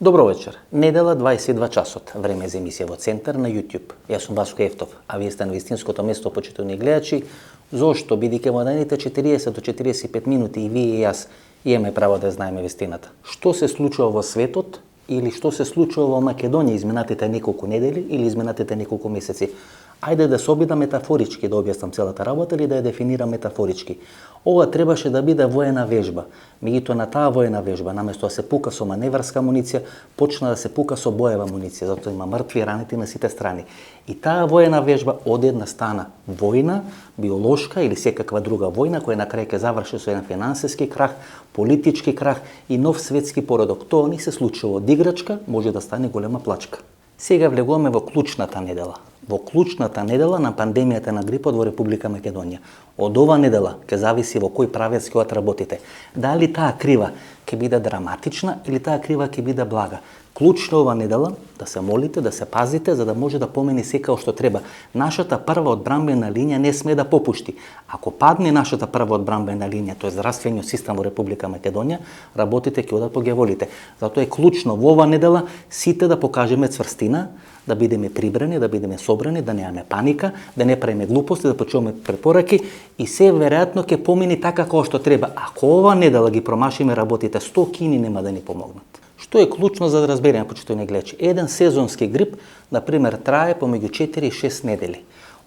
Добро вечер. Недела 22 часот. Време за емисија во Центар на YouTube. Јас сум Васко Ефтов, а вие сте на вистинското место, почитувани гледачи. Зошто? Бидејќи во наредните 40 до 45 минути и вие и јас имаме право да знаеме вистината. Што се случува во светот или што се случува во Македонија изминатите неколку недели или изминатите неколку месеци. Ајде да се обидам метафорички да објаснам целата работа или да ја дефинирам метафорички. Ова требаше да биде воена вежба. Меѓутоа на таа воена вежба, наместо да се пука со маневарска амуниција, почна да се пука со боева амуниција, затоа има мртви и ранети на сите страни. И таа воена вежба одедна стана војна, биолошка или секаква друга војна, која на крај ќе заврши со еден финансиски крах, политички крах и нов светски поредок. Тоа ни се случува од играчка, може да стане голема плачка. Сега влегуваме во клучната недела. Во клучната недела на пандемијата на грипот во Република Македонија. Од ова недела ќе зависи во кој правец ќе отработите. Дали таа крива ќе биде драматична или таа крива ќе биде блага. Клучна ова недела да се молите, да се пазите, за да може да помени секако што треба. Нашата прва одбранбена линија не сме да попушти. Ако падне нашата прва одбранбена линија, тоа е здравствениот систем во Република Македонија, работите ќе одат по гјаволите. Затоа е клучно во ова недела сите да покажеме цврстина, да бидеме прибрани, да бидеме собрани, да немаме паника, да не правиме глупости, да почуваме препораки и се веројатно ќе помини така како што треба. Ако ова недела ги промашиме работите, 100 кини нема да ни помогнат. Што е клучно за да разбереме, почитувани гледачи? Еден сезонски грип, например, трае помеѓу 4 и 6 недели.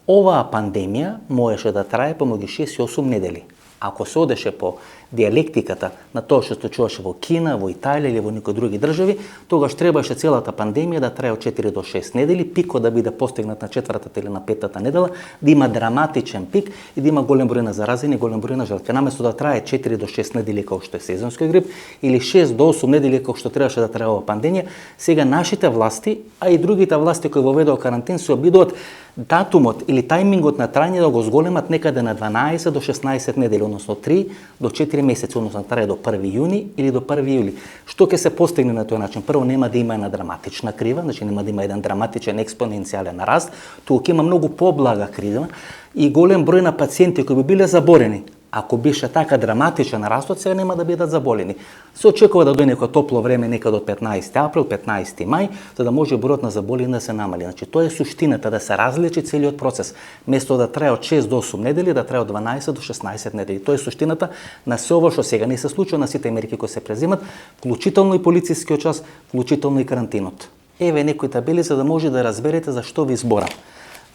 Оваа пандемија можеше да трае помеѓу 6 и 8 недели. Ако се одеше по диалектиката на тоа што се случуваше во Кина, во Италија или во некои други држави, тогаш требаше целата пандемија да трае од 4 до 6 недели, пикот да биде постигнат на 4-та или на 5-та недела, да има драматичен пик и да има голем број на заразени и голем број на жртви. Наместо да трае 4 до 6 недели како што е сезонски грип или 6 до 8 недели како што требаше да трае оваа пандемија, сега нашите власти, а и другите власти кои воведоа карантин се обидуваат датумот или тајмингот на трајање да го зголемат некаде на 12 до 16 недели, односно 3 до 4 месеци, односно трае до 1 јуни или до 1 јули. Што ќе се постигне на тој начин? Прво, нема да има една драматична крива, значи нема да има еден драматичен експоненцијален раст, туку ќе има многу поблага крива и голем број на пациенти кои би биле заборени. Ако беше така драматичен растот, сега нема да бидат заболени. Се очекува да дојде некој топло време некаде од 15 април, 15 мај, за да може бројот на заболени да се намали. Значи, тоа е суштината, да се различи целиот процес. Место да трае од 6 до 8 недели, да трае од 12 до 16 недели. Тоа е суштината на се ова што сега не се случува, на сите мерки кои се преземат, вклучително и полицискиот час, вклучително и карантинот. Еве некои табели за да може да разберете за што ви зборам.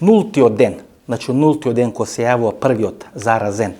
Нултиот ден, значи нултиот ден кога се јавува првиот заразен,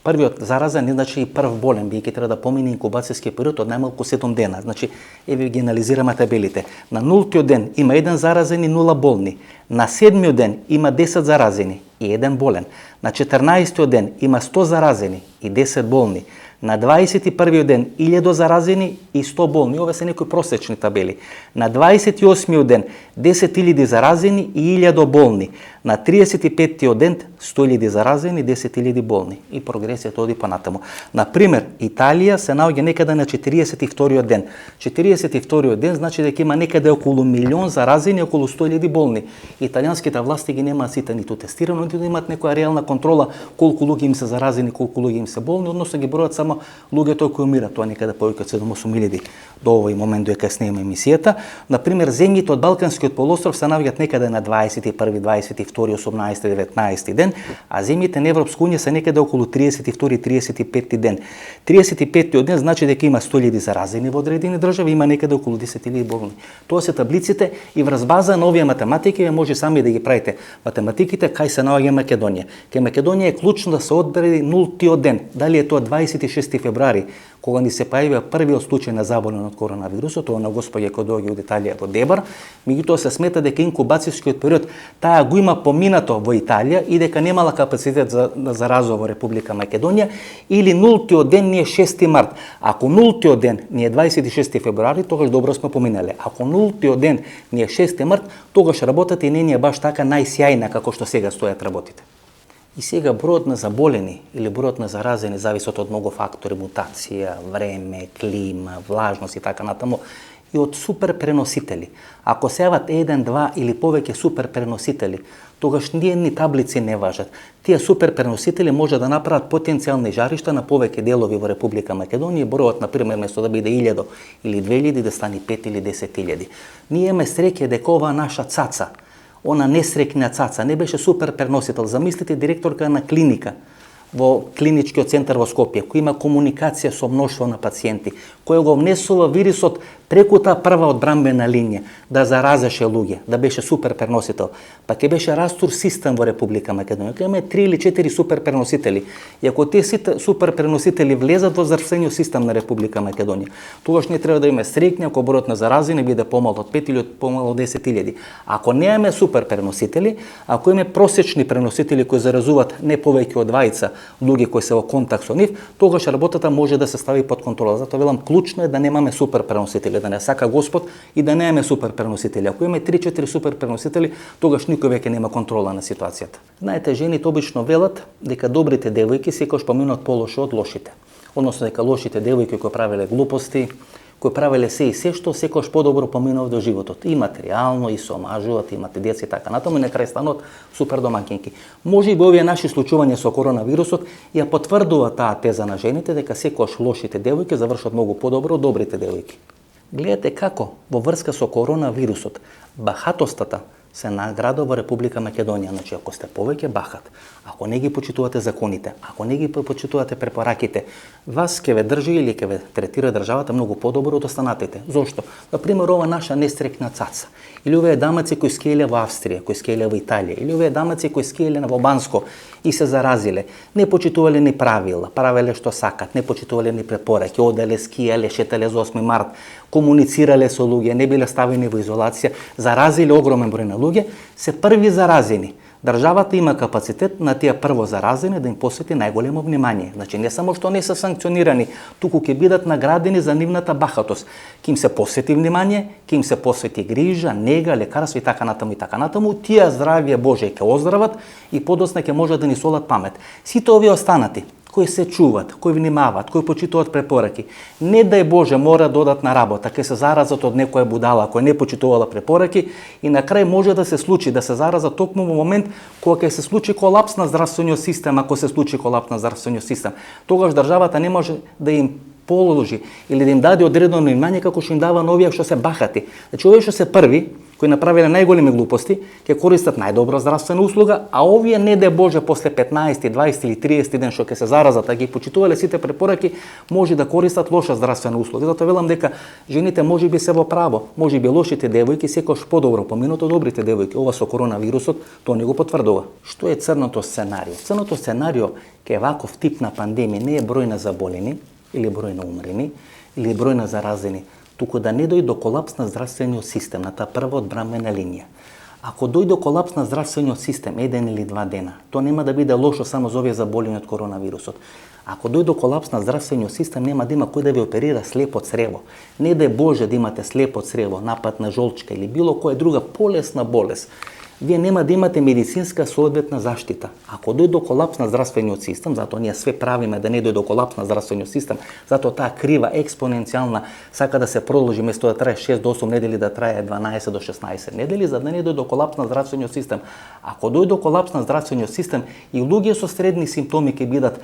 првиот заразен не значи и прв болен, биејќи треба да помине инкубацијски период од најмалку 7 дена. Значи, еве ги анализираме табелите. На нултиот ден има 1 заразен и 0 болни. На 7-миот ден има 10 заразени и 1 болен. На 14-тиот ден има 100 заразени и 10 болни. На 21-тиот ден 1000 заразени и 100 болни. Ова се некои просечни табели. На 28-тиот ден 10.000 заразени и 1000 болни. На 35-тиот ден 100.000 заразени и 10.000 болни. И прогресијата оди понатаму. Например, Италија се наоѓа некаде на 42-тиот ден. 42-тиот ден значи дека има некаде околу 1.000.000 заразени и околу 100.000 болни. Италијанските власти ги немаат сите ниту тестирано, ниту да имаат некоја реална контрола колку луѓе им се заразени, колку луѓе им се болни, односно ги бројат само луѓето кои умират. Тоа некаде повеќе од 7-8.000 до овој момент додека снимаме емисијата. Например, земјите од Балканскиот полуостров се наоѓаат некаде на 21, 22, 18, 19 ден, а земјите на Европска унија се некаде околу 32, 35 ден. 35-тиот ден значи дека има 100.000 заразени во одредени држави, има некаде околу 10.000 болни. Тоа се таблиците и врз база на овие математики може сами да ги правите математиките кај се наоѓа Македонија. Кај Македонија е клучно да се одбери нултиот ден. Дали е тоа 26 февруари, кога ни се појавија првиот случај на заболен од коронавирусот, тоа на господја кој доаѓа од Италија во Дебар, меѓутоа се смета дека инкубацијскиот период таа го има поминато во Италија и дека немала капацитет за заразува во Република Македонија, или нултиот ден ни е 6 март. Ако нултиот ден ни е 26 февруари, тогаш добро сме поминале. Ако нултиот ден ни е 6 март, тогаш работата и не ни е баш така најсјајна како што сега стојат работите. И сега бројот на заболени или бројот на заразени зависат од многу фактори, мутација, време, клима, влажност и така натаму. и од суперпреносители. Ако се јават 1, 2 или повеќе суперпреносители, тогаш ни таблици не важат. Тие суперпреносители може да направат потенцијални жаришта на повеќе делови во Република Македонија. Бројот, например, место да биде 1000 или 2000, да стане 5 или 10.000. Ние имаме среќа дека оваа наша цаца, она несреќна цаца, не беше суперпреносител. Замислите директорка на клиника во клиничкиот центар во Скопје, кој има комуникација со мноштво на пациенти, кој го внесува вирусот преку таа прва одбранбена линија, да заразеше луѓе, да беше суперпреносител. Па ќе беше растур систем во Република Македонија. Ќе имаме 3 или 4 суперпреносители. И ако тие суперпреносители влезат во здравствениот систем на Република Македонија, тогаш не треба да имаме среќна ако бројот на заразени биде помал од 5 или помал од 10.000. Ако немаме суперпреносители, ако имаме просечни преносители кои заразуваат не повеќе од 20 луѓе кои се во контакт со нив, тогаш работата може да се стави под контрола. Затоа велам, клучно е да немаме суперпреносители, да не сака Господ и да немаме суперпреносители. Ако имаме 3-4 суперпреносители, тогаш никој веќе нема контрола на ситуацијата. Знаете, жените обично велат дека добрите девојки секогаш поминуваат полошо од лошите. Односно дека лошите девојки кои правеле глупости, кои правеле се и се што секогаш подобро поминуваат до животот. И материјално, и со омажуваат, имате деца и така натаму, и на крај станот супер домаќинки. Може би овие наши случувања со коронавирусот ја потврдува таа теза на жените дека секогаш лошите девојки завршат многу подобро од добрите девојки. Гледате како во врска со коронавирусот бахатостата се наградува во Република Македонија. Значи, ако сте повеќе бахат, ако не ги почитувате законите, ако не ги почитувате препораките, вас ќе ве држи или ќе ве третира државата многу подобро од останатите. Зошто? Например, ова наша нестрекна цаца, или овие дамаци кои скееле во Австрија, кои скееле во Италија, или овие дамаци кои скееле во Банско и се заразиле, не почитувале ни правила, правеле што сакат, не почитувале ни препораки, оделе, скиеле, шетале за 8 март, комуницирале со луѓе, не биле ставени во изолација, заразиле огромен број на луѓе, се први заразени. Државата има капацитет на тие прво заразени да им посвети најголемо внимание. Значи, не само што не се санкционирани, туку ќе бидат наградени за нивната бахатост. Ќе им се посвети внимание, ќе им се посвети грижа, нега, лекарство и така натаму и така натаму. Тие здравје Боже ќе оздрават и подоцна ќе може да ни солат памет. Сите овие останати кои се чуват, кои внимаваат, кои почитуваат препораки, не дај Боже мора да одат на работа, ќе се заразат од некоја будала која не почитувала препораки и на крај може да се случи да се заразат токму во момент кога ќе се случи колапс на здравствениот систем. Ако се случи колапс на здравствениот систем, тогаш државата не може да им положи или да им даде одредено внимание како што им дава на овие што се бахати. Значи, овие што се први, кои направиле најголеми глупости, ќе користат најдобра здравствена услуга, а овие не де Боже после 15, 20 или 30 ден што ќе се заразат, а ги почитувале сите препораки, може да користат лоша здравствена услуга. Затоа велам дека жените може би се во право, може би лошите девојки секогаш подобро поминат од добрите девојки. Ова со коронавирусот тоа не го потврдува. Што е црното сценарио? Црното сценарио кај ваков тип на пандемија не е број на заболени или број на умрени или број на заразени, туку да не дојде до колапс на здравствениот систем, на таа прва одбранбена линија. Ако дојде до колапс на здравствениот систем 1 или 2 дена, тоа нема да биде лошо само за овие заболени од коронавирусот. Ако дојде до колапс на здравствениот систем, нема да има кој да ви оперира слепо црево. Не дај Боже да имате слепо црево, напад на жолчка или било која друга полесна болест. Вие нема да имате медицинска соодветна заштита. Ако дојде до колапс на здравствениот систем, затоа ние све правиме да не дојде до колапс на здравствениот систем, затоа таа крива експоненцијална сака да се продолжи место да трае 6 до 8 недели да трае 12 до 16 недели, за да не дојде до колапс на здравствениот систем. Ако дојде до колапс на здравствениот систем и луѓе со средни симптоми ќе бидат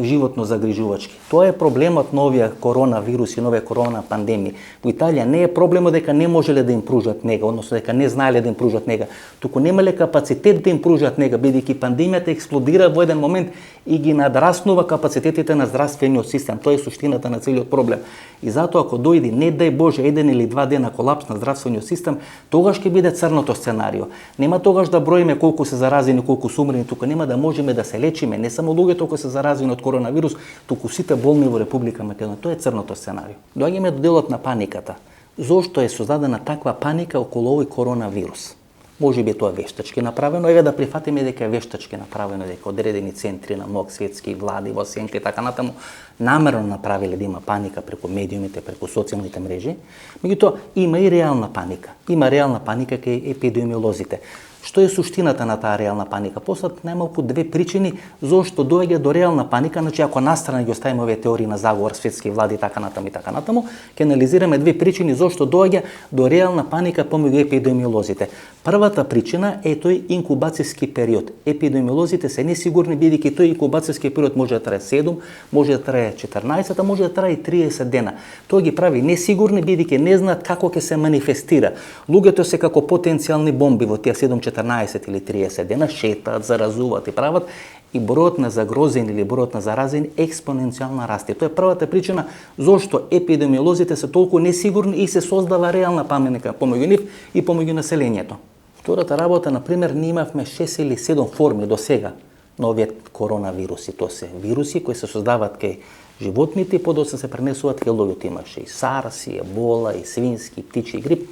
животно загрижувачки. Тоа е проблемот на овие коронавируси, нове корона пандемии. Во Италија не е проблемот дека не можеле да им пружат нега, односно дека не знаеле да им пружат нега, туку немале капацитет да им пружат нега, бидејќи пандемијата експлодира во еден момент и ги надраснува капацитетите на здравствениот систем. Тоа е суштината на целиот проблем. И затоа ако дојде, не дај Боже, 1 или 2 дена колапс на здравствениот систем, тогаш ќе биде црното сценарио. Нема тогаш да броиме колку се заразени, колку се умрени, тука нема да можеме да се лечиме, не само луѓето кои се заразени од коронавирус, туку сите болни во Република Македонија. Тоа е црното сценарио. Доаѓаме до делот на паниката. Зошто е создадена таква паника околу овој коронавирус? Може би тоа вештачки направено, еве да прифатиме дека е вештачки направено, дека одредени центри на многу светски влади во сенка и така натаму намерно направиле да има паника преку медиумите, преку социјалните мрежи. Меѓутоа има и реална паника. Има реална паника кај епидемиолозите. Што е суштината на таа реална паника? Постојат најмалку две причини зошто доаѓа до реална паника. Значи, ако настрана ги оставиме овие теории на заговор, светски влади и така натаму, ќе анализираме две причини зошто доаѓа до реална паника помеѓу епидемиолозите. Првата причина е тој инкубацијски период. Епидемиолозите се несигурни бидејќи тој инкубацијски период може да трае 7, може да трае 14, може да трае 30 дена. Тоа ги прави несигурни бидејќи не знаат како ќе се манифестира. Луѓето се како потенцијални бомби во тие 7, 14 или 30 дена, шетаат, заразуваат и прават, и бројот на загрозени или бројот на заразени експоненцијално расте. Тоа е првата причина зошто епидемиолозите се толку несигурни и се создава реална паника помеѓу нив и помеѓу населението. Втората работа, например, ние имавме 6 или 7 форми до сега на овие коронавируси. Тоа се вируси кои се создаваат кај животните и подоцна се пренесуваат кај луѓето. Имаше и SARS, и ебола, и свински, птичи грип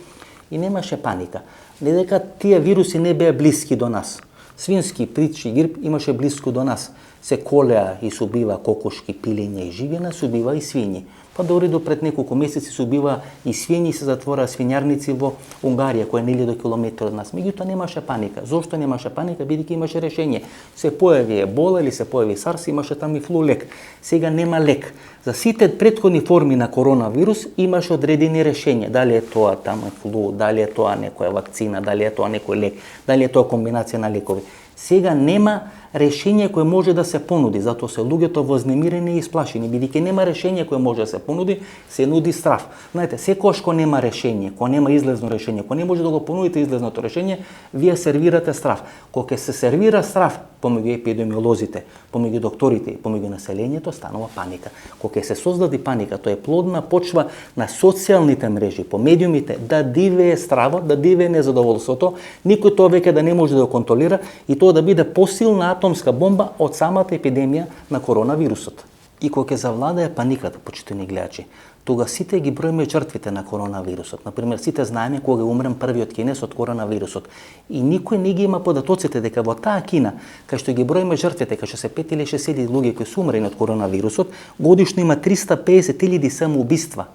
и немаше паника. Не дека тие вируси не беа блиски до нас. Свински, птичи грип имаше близко до нас. Се колеа и се убива кокошки, пилиња и живина, се убива и свињи. Па дори до пред неколку месеци се убива и свињи, се затвораа свињарници во Унгарија, која е на 1000 километри од нас. Меѓутоа немаше паника. Зошто немаше паника? Бидејќи имаше решение. Се појави ебола или се појави SARS, имаше таму и флу лек. Сега нема лек. За сите претходни форми на коронавирус имаше одредени решенија. Дали е тоа таму флу, дали е тоа некоја вакцина, дали е тоа некој лек, дали е тоа комбинација на лекови. Сега нема решение кое може да се понуди, затоа се луѓето вознемирени и исплашени, бидејќи нема решение кое може да се понуди, се нуди страв. Знаете, секогаш кога нема решение, кога нема излезно решение, кога не може да го понудите излезното решение, вие сервирате страв. Кога ќе се сервира страв помеѓу епидемиолозите, помеѓу докторите и помеѓу населението, станува паника. Кога ќе се создаде паника, тоа е плодна почва на социјалните мрежи, по медиумите, да дивее стравот, да дивее незадоволството, никој тоа веќе да не може да го контролира и тоа да биде посилна атомска бомба од самата епидемија на коронавирусот. И кога ќе завладее паниката, почитувани гледачи, тога сите ги броиме жртвите на коронавирусот. Например, сите знаеме кога умрем првиот кинес од коронавирусот. И никој не ги има податоците дека во таа Кина, кај што ги броиме жртвите, кај што се 5 или 6 луѓе кои се умрени од коронавирусот, годишно има 350.000 самоубиства.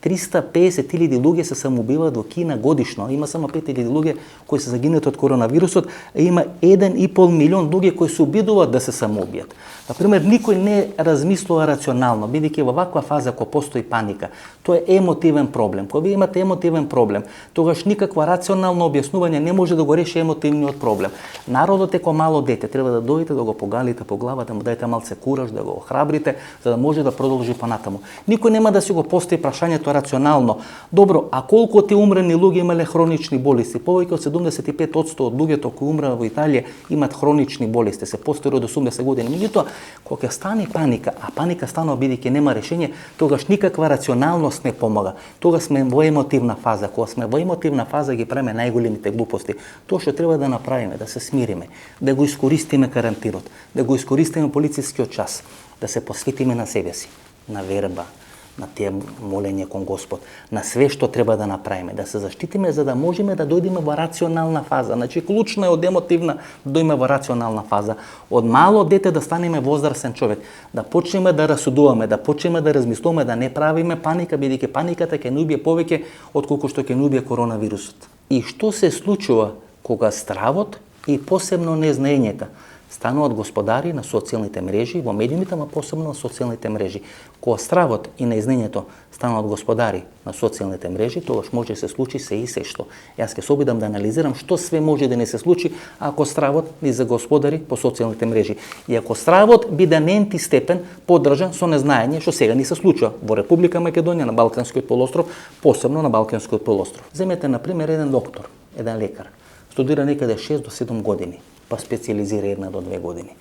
350.000 луѓе се самоубиваат во Кина годишно. Има само 5.000 луѓе кои се загинати од коронавирусот, а има 1,5 милион луѓе кои се обидуваат да се самоубијат. Например, никој не размислува рационално, бидејќи во ваква фаза кога постои паника, тоа е емотивен проблем. Кога вие имате емотивен проблем, тогаш никаква рационално објаснување не може да го реши емотивниот проблем. Народот е како мало дете, треба да дојдете да го погалите по главата, да му дајте малце кураж, да го охрабрите, за да може да продолжи понатаму. Никој нема да си го постави прашањето рационално. Добро, а колку ти умрени луѓе имале хронични болести? Повеќе од 75% од луѓето кои умраа во Италија имаат хронични болести, се постари од 80 години. Меѓутоа, кога ќе стане паника, а паника станува бидејќи нема решение, тогаш никаква рационалност не помага. Тогаш сме во емотивна фаза. Кога сме во емотивна фаза ги правиме најголемите глупости. Тоа што треба да направиме, да се смириме, да го искористиме карантинот, да го искористиме полицискиот час, да се посветиме на себе си, на верба, на тие молење кон Господ, на све што треба да направиме, да се заштитиме за да можеме да дојдеме во рационална фаза. Значи, клучно е од емотивна да дојдеме во рационална фаза. Од мало дете да станеме возрасен човек, да почнеме да расудуваме, да почнеме да размислуваме, да не правиме паника, бидејќи паниката ќе ни убие повеќе отколку што ќе ни убие коронавирусот. И што се случува кога стравот и посебно незнаењето стануваат господари на социјалните мрежи, во медиумите, ама посебно на социјалните мрежи. Кога стравот и незнењето стануваат господари на социјалните мрежи, тогаш може да се случи се и се што. Јас ќе се обидам да анализирам што све може да не се случи ако стравот ни за господари по социјалните мрежи. И ако стравот биде на енти степен поддржан со незнаење, што сега ни се случува во Република Македонија, на Балканскиот полуостров, посебно на Балканскиот полуостров. Земете на пример еден доктор, еден лекар, студира некаде 6 до 7 години, па специализира 1 до 2 години,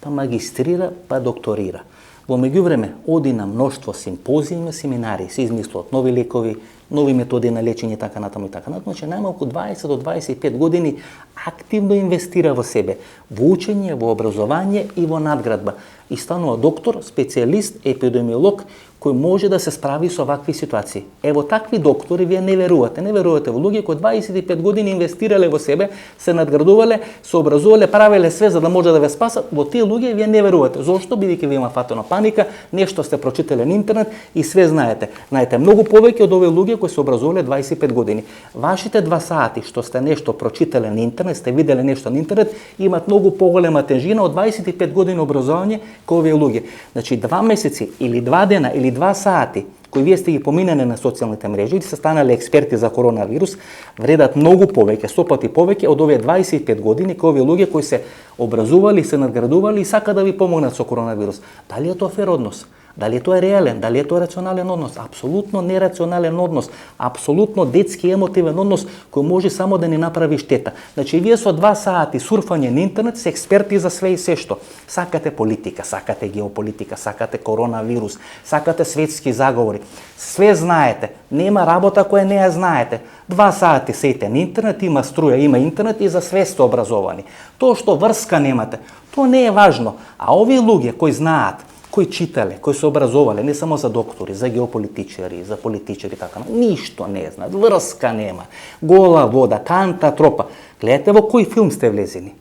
па магистрира, па докторира. Во меѓувреме оди на мноштво симпозиуми, семинари, се измислуваат нови лекови, нови методи на лечење, така натаму и така натаму. Значи најмалку 20 до 25 години активно инвестира во себе, во учење, во образование и во надградба. И станува доктор, специјалист, епидемиолог, кој може да се справи со вакви ситуации. Ево такви доктори вие не верувате. Не верувате во луѓе кои 25 години инвестирале во себе, се надградувале, се образувале, правеле све за да може да ве спасат. Во тие луѓе вие не верувате. Зошто? Бидејќи ви има фатено паника, нешто сте прочитале на интернет и све знаете. Знаете многу повеќе од овие луѓе кои се образувале 25 години. Вашите 2 сати што сте нешто прочитале на интернет, сте виделе нешто на интернет, имат многу поголема тежина од 25 години образование кои овие луѓе. Значи 2 месеци или 2 дена или 2 сати кои вие сте ги поминане на социјалните мрежи и се станале експерти за коронавирус, вредат многу повеќе, 100 пати повеќе од овие 25 години кои овие луѓе кои се образували, се надградували и сака да ви помогнат со коронавирус. Дали е тоа фер однос? Дали е тоа реален? Дали е тоа рационален однос? Апсолутно нерационален однос, апсолутно детски емотивен однос кој може само да ни направи штета. Значи вие со 2 сати сурфање на интернет се експерти за све и се што. Сакате политика, сакате геополитика, сакате коронавирус, сакате светски заговори. Све знаете. Нема работа која не ја знаете. 2 сати сејте на интернет, има струја, има интернет и за све сте образовани. Тоа што врска немате, тоа не е важно. А овие луѓе кои знаат, кои читале, кои се образовале, не само за доктори, за геополитичари, за политичари, така, ништо не знаат, врска нема, гола вода, канта тропа. Гледате во кој филм сте влезени.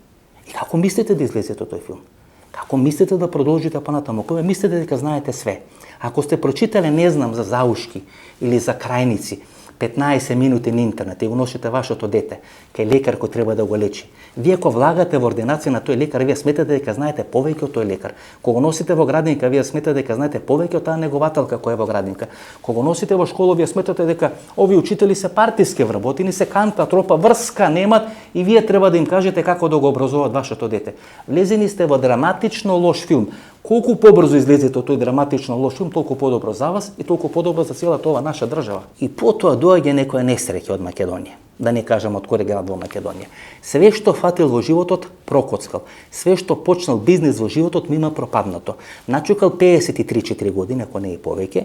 И како мислите да излезете од тој филм? Како мислите да продолжите понатаму? Кога мислите дека знаете све? Ако сте прочитале, не знам, за заушки или за крајници, 15 минути на интернет и го носите вашето дете кај лекар кој треба да го лечи. Вие ако влагате во ординација на тој лекар, вие сметате дека знаете повеќе од тој лекар. Кога го носите во градинка, вие сметате дека знаете повеќе од таа негователка која е во градинка. Кога го носите во школа, вие сметате дека овие учители се партиски вработени, се канта тропа, врска немат и вие треба да им кажете како да го образуваат вашето дете. Влезени сте во драматично лош филм. Колку побрзо излезете од тој драматично лош филм, толку подобро за вас и толку подобро за целата ова наша држава. И потоа доаѓа некоја несреќа од Македонија. Да не кажам од кој град во Македонија. Све што фатил во животот, прокоцкал. Све што почнал бизнис во животот, мима пропаднато. Начукал 53-4 години, ако не и повеќе,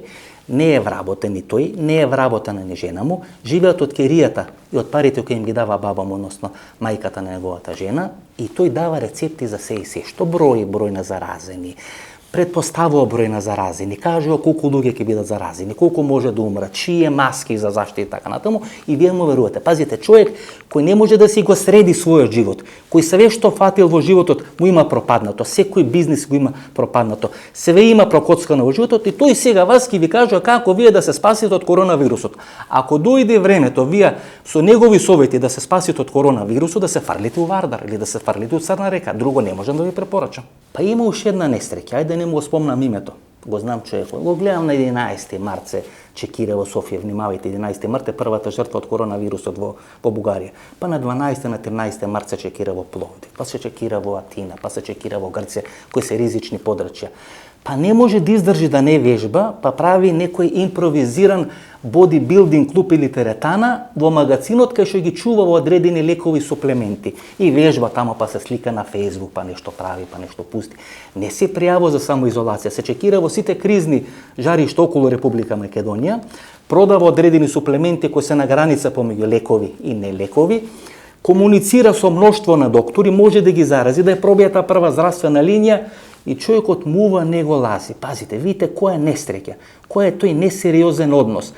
не е вработен и тој, не е вработена ни жена му, живеат од керијата и од парите кои им ги дава баба му, односно мајката на неговата жена, и тој дава рецепти за се и се, што број на заразени, предпоставува број на заразени, кажува колку луѓе ќе бидат заразени, колку може да умрат, чие маски за заштита и така натаму, и вие му верувате. Пазите, човек кој не може да си го среди својот живот, кој све што фатил во животот му има пропаднато, секој бизнис го има пропаднато, све има прокоцкано во животот и тој сега вас ќе ви кажува како вие да се спасите од коронавирусот. Ако дојде времето вие со негови совети да се спасите од коронавирусот, да се фрлите у Вардар или да се фрлите у Црна река, друго не можам да ви препорачам. Па има уште една несреќа, ајде не му го спомнам името. Го знам човекот. Го гледам на 11 март се чекира во Софија. Внимавајте, 11 март е првата жртва од коронавирусот во Бугарија. Па на 12 на 13 март се чекира во Пловдив, па се чекира во Атина, па се чекира во Грција, кои се ризични подрачја. Па не може да издржи да не вежба, па прави некој импровизиран бодибилдинг клуб или теретана во магазинот кај што ги чува во одредени лекови суплементи. И вежба тамо, па се слика на Фејсбук, па нешто прави, па нешто пусти. Не се пријавува за самоизолација, се чекира во сите кризни жаришта околу Република Македонија, продава одредени суплементи кои се на граница помеѓу лекови и нелекови, комуницира со мноштво на доктори, може да ги зарази, да ја пробија таа прва здравствена линија, и човекот мува не го лази. Пазите, видите која е несреќа, кој е тој несериозен однос.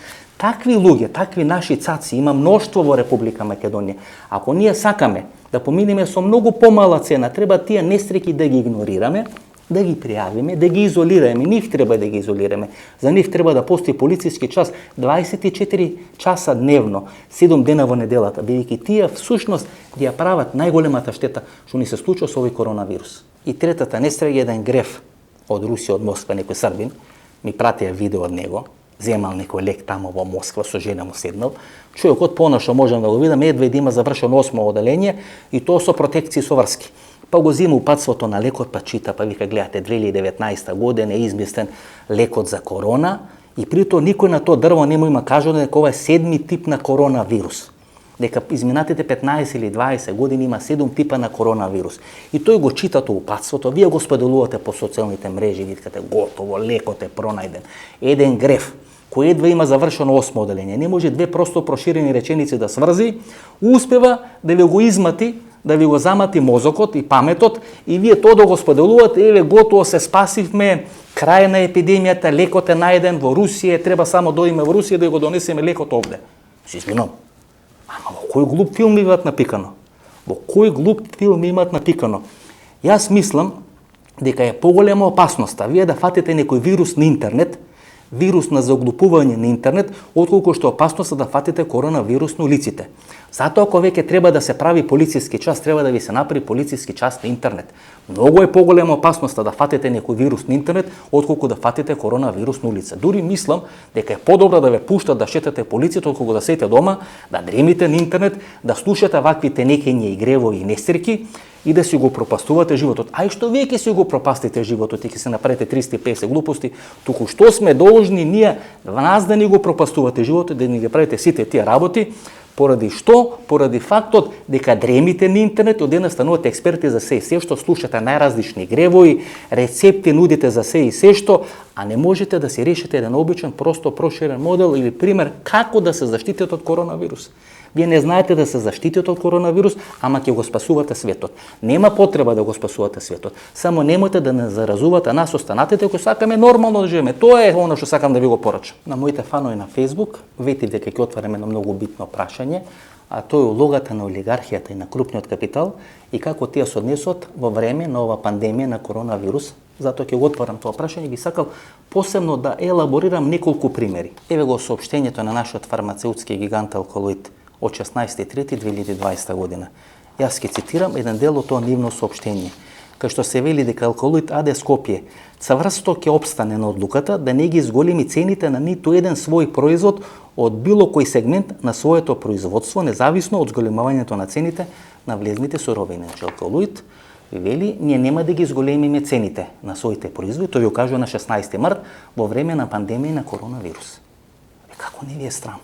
Такви луѓе, такви наши цаци има мноштво во Република Македонија. Ако ние сакаме да поминеме со многу помала цена, треба тие несреќи да ги игнорираме, да ги пријавиме, да ги изолираме. Нив треба да ги изолираме. За нив треба да постои полициски час 24 часа дневно, 7 дена во неделата, бидејќи тие всушност ги ја прават најголемата штета што ни се случува со овој коронавирус. И третата несреќа е еден греф од Русија, од Москва, некој србин, ми пратија видео од него, земал некој лек тамо во Москва, со жена му седнал. Човекот понашо можам да го видам, едва има завршено 8 оделение и тоа со протекции со врски. Па го зима упатството на лекот, па чита, па вика, гледате, 2019 година е измислен лекот за корона и при тоа никој на тоа дрво не му има кажано дека ова е 7-ми тип на коронавирус. Дека изминатите 15 или 20 години има 7 типа на коронавирус. И тој го чита тоа упатството, вие го споделувате по социјалните мрежи, видите, готово, лекот е пронајден. Еден греф, кој едва има завршено 8 оделение, не може две просто проширени реченици да сврзи, успева да ви го измати, да ви го замати мозокот и паметот и вие тоа да го споделувате, еве готово се спасивме, Крај на епидемијата, лекот е најден во Русија, треба само да одиме во Русија да го донесеме лекот овде. Се извинам. Ама во кој глуп филм имаат напикано? Во кој глуп филм имаат напикано? Јас мислам дека е поголема опасноста вие да фатите некој вирус на интернет, вирус на заглупување на интернет, отколку што опасноста да фатите коронавирус на улиците. Затоа ако веќе треба да се прави полициски час, треба да ви се направи полициски час на интернет. Многу е поголема опасноста да фатите некој вирус на интернет, отколку да фатите коронавирус на улица. Дури мислам дека е подобро да ве пуштат да шетате полицијата, отколку да седите дома, да дремите на интернет, да слушате ваквите некења и гревови и нестерки и да си го пропастувате животот. А и што вие ќе си го пропастите животот и ќе се направите 350 глупости, туку што сме должни ние нас да ни го пропастувате животот, да ни ги правите сите тие работи, поради што? Поради фактот дека дремите на интернет, од денес станувате експерти за се и се што, слушате најразлични гревои, рецепти нудите за се и се што, а не можете да си решите еден обичен, просто проширен модел или пример како да се заштитите од коронавирус. Вие не знаете да се заштитите од коронавирус, ама ќе го спасувате светот. Нема потреба да го спасувате светот. Само немојте да не заразувате нас останатите кои сакаме нормално да живееме. Тоа е она што сакам да ви го порачам. На моите фанови на Facebook ветив дека ќе отвараме едно многу битно прашање, а тоа е улогата на олигархијата и на крупниот капитал и како тие се однесот во време на ова пандемија на коронавирус. Затоа ќе го отворам тоа прашање и би сакал посебно да елаборирам неколку примери. Еве го соопштењето на нашиот фармацеутски гигант Алкалоид од 16.3.2020 година. Јас ќе цитирам еден дел од тоа нивно соопштение, кај што се вели дека Алкалоид АД Скопје цврсто ќе опстане на одлуката да не ги зголеми цените на ниту еден свој производ од било кој сегмент на своето производство, независно од зголемувањето на цените на влезните суровини. Алкалоид вели, ние нема да ги зголемиме цените на своите производи, тој го кажува на 16 март во време на пандемија на коронавирус. Како не ви е срам?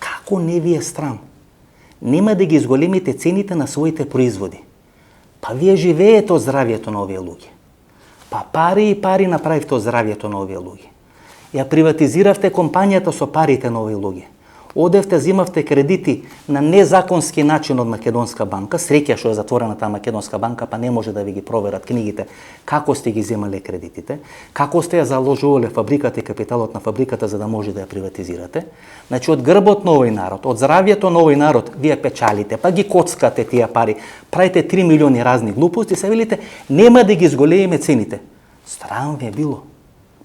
Како не ви е срам? Нема да ги зголемите цените на своите производи. Па вие живеете од здравието на овие луѓе. Па пари и пари направивте од здравието на овие луѓе. Ја приватизиравте компанијата со парите на овие луѓе. Одевте, зимавте кредити на незаконски начин од Македонска банка, среќа што е затворена таа Македонска банка, па не може да ви ги проверат книгите како сте ги земале кредитите, како сте ја заложувале фабриката и капиталот на фабриката за да може да ја приватизирате. Значи од грбот на овој народ, од здравието на овој народ, вие печалите, па ги коцкате тие пари, правите 3 милиони разни глупости, се велите нема да ги зголемиме цените. Срам ви е било.